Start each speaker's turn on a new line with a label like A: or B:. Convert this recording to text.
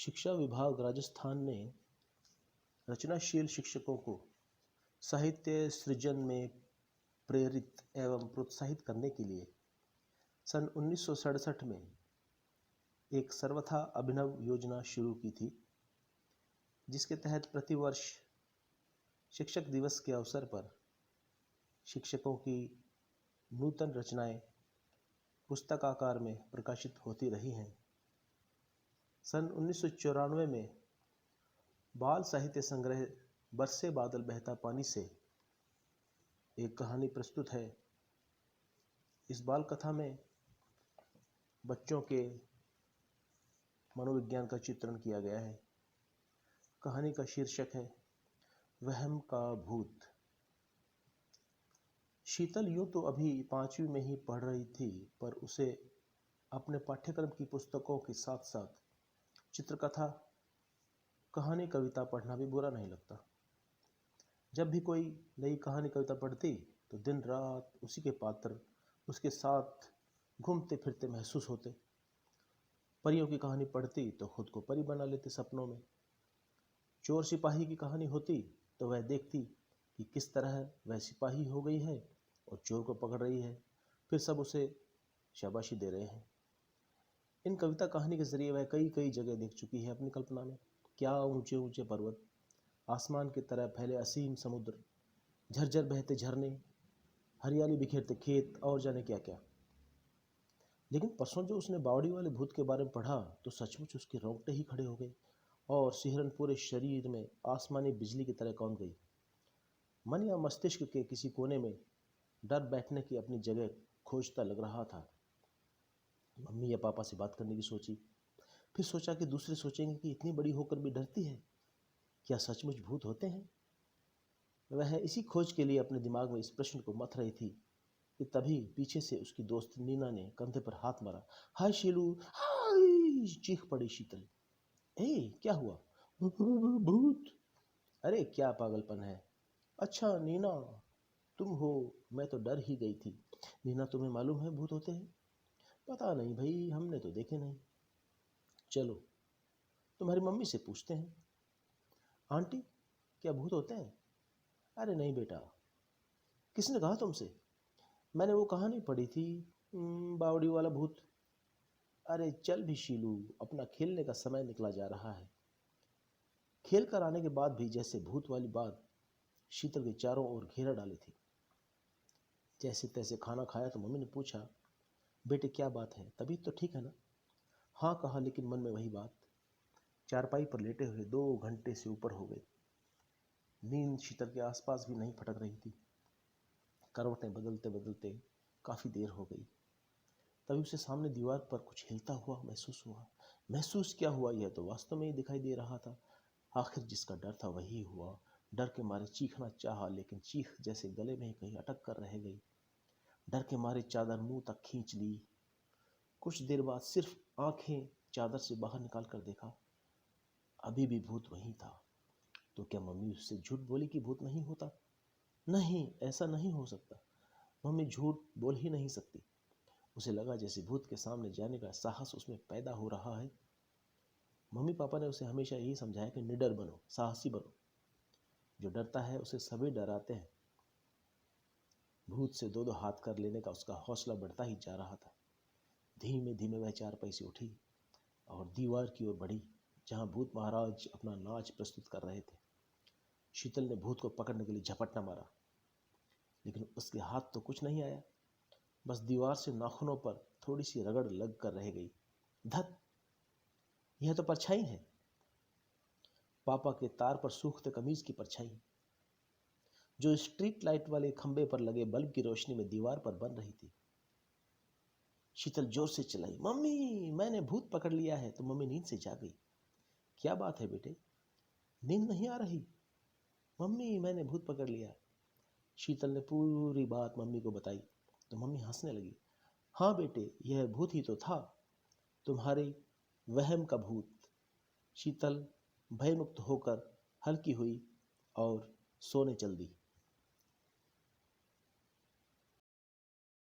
A: शिक्षा विभाग राजस्थान ने रचनाशील शिक्षकों को साहित्य सृजन में प्रेरित एवं प्रोत्साहित करने के लिए सन 1967 में एक सर्वथा अभिनव योजना शुरू की थी, जिसके तहत प्रतिवर्ष शिक्षक दिवस के अवसर पर शिक्षकों की नूतन रचनाएं पुस्तकाकार में प्रकाशित होती रही हैं। सन 1994 में बाल साहित्य संग्रह बरसे बादल बहता पानी से एक कहानी प्रस्तुत है। इस बाल कथा में बच्चों के मनोविज्ञान का चित्रण किया गया है। कहानी का शीर्षक है वहम का भूत। शीतल यूं तो अभी 5वीं में ही पढ़ रही थी, पर उसे अपने पाठ्यक्रम की पुस्तकों के साथ साथ चित्रकथा, कहानी, कविता पढ़ना भी बुरा नहीं लगता। जब भी कोई नई कहानी कविता पढ़ती तो दिन रात उसी के पात्र उसके साथ घूमते फिरते महसूस होते। परियों की कहानी पढ़ती तो खुद को परी बना लेते सपनों में। चोर सिपाही की कहानी होती तो वह देखती कि किस तरह वह सिपाही हो गई है और चोर को पकड़ रही है, फिर सब उसे शाबाशी दे रहे हैं। इन कविता कहानी के जरिए वह कई कई जगह देख चुकी है अपनी कल्पना में। क्या ऊंचे ऊंचे पर्वत, आसमान की तरह फैले असीम समुद्र, झरझर बहते झरने, हरियाली बिखेरते खेत और जाने क्या क्या। लेकिन परसों जो उसने बावड़ी वाले भूत के बारे में पढ़ा तो सचमुच उसके रोंगटे ही खड़े हो गए और सिहरन पूरे शरीर में आसमानी बिजली की तरह कौंध गई। मन या मस्तिष्क के किसी कोने में डर बैठने की अपनी जगह खोजता लग रहा था। मम्मी या पापा से बात करने की सोची, फिर सोचा कि दूसरे सोचेंगे कि इतनी बड़ी होकर भी डरती है, क्या सचमुच भूत होते हैं? वह इसी खोज के लिए अपने दिमाग में इस प्रश्न को मथ रही थी कि तभी पीछे से उसकी दोस्त नीना ने कंधे पर हाथ मारा। हाय शीलू, हाय, चीख पड़ी शीतल। ए, क्या हुआ? भूत। अरे क्या पागलपन है। अच्छा नीना, तुम हो? मैं तो डर ही गई थी। नीना, तुम्हें मालूम है भूत होते हैं? पता नहीं भाई, हमने तो देखे नहीं। चलो तुम्हारी मम्मी से पूछते हैं। आंटी, क्या भूत होते हैं? अरे नहीं बेटा। किसने कहा तुमसे? मैंने वो कहानी पढ़ी थी, बावड़ी वाला भूत। अरे चल भी शीलू, अपना खेलने का समय निकला जा रहा है। खेल कर आने के बाद भी जैसे भूत वाली बात शीतल के चारों ओर घेरा डाली थी। जैसे तैसे खाना खाया तो मम्मी ने पूछा, बेटे क्या बात है, तबीयत तो ठीक है ना? हाँ कहा, लेकिन मन में वही बात। चारपाई पर लेटे हुए 2 घंटे से ऊपर हो गए। नींद शीतल के आसपास भी नहीं फटक रही थी। करवटें बदलते बदलते काफ़ी देर हो गई। तभी उसे सामने दीवार पर कुछ हिलता हुआ महसूस हुआ। महसूस क्या हुआ, यह तो वास्तव में ही दिखाई दे रहा था। आखिर जिसका डर था वही हुआ। डर के मारे चीखना चाहा, लेकिन चीख जैसे गले में ही कहीं अटक कर रह गई। डर के मारे चादर मुंह तक खींच ली। कुछ देर बाद सिर्फ आंखें चादर से बाहर निकाल कर देखा, अभी भी भूत वहीं था। तो क्या मम्मी उससे झूठ बोली कि भूत नहीं होता? नहीं, ऐसा नहीं हो सकता। मम्मी झूठ बोल ही नहीं सकती। उसे लगा जैसे भूत के सामने जाने का साहस उसमें पैदा हो रहा है। मम्मी पापा ने उसे हमेशा यही समझाया कि निडर बनो, साहसी बनो। जो डरता है उसे सभी डराते हैं। भूत से 2-2 हाथ कर लेने का उसका हौसला बढ़ता ही जा रहा था। धीमे धीमे वह चारपाई से उठी और दीवार की ओर बढ़ी, जहां भूत महाराज अपना नाच प्रस्तुत कर रहे थे। शीतल ने भूत को पकड़ने के लिए झपट्टा मारा, लेकिन उसके हाथ तो कुछ नहीं आया। बस दीवार से नाखूनों पर थोड़ी सी रगड़ लग कर रह गई। धत, यह तो परछाई है। पापा के तार पर सूखते कमीज की परछाई, जो स्ट्रीट लाइट वाले खंबे पर लगे बल्ब की रोशनी में दीवार पर बन रही थी। शीतल जोर से चिल्लाई, मम्मी, मैंने भूत पकड़ लिया है। तो मम्मी नींद से जाग गई। क्या बात है बेटे, नींद नहीं आ रही? मम्मी, मैंने भूत पकड़ लिया। शीतल ने पूरी बात मम्मी को बताई तो मम्मी हंसने लगी। हाँ बेटे, यह भूत ही तो था, तुम्हारे वहम का भूत। शीतल भयमुक्त होकर हल्की हुई और सोने चल दी।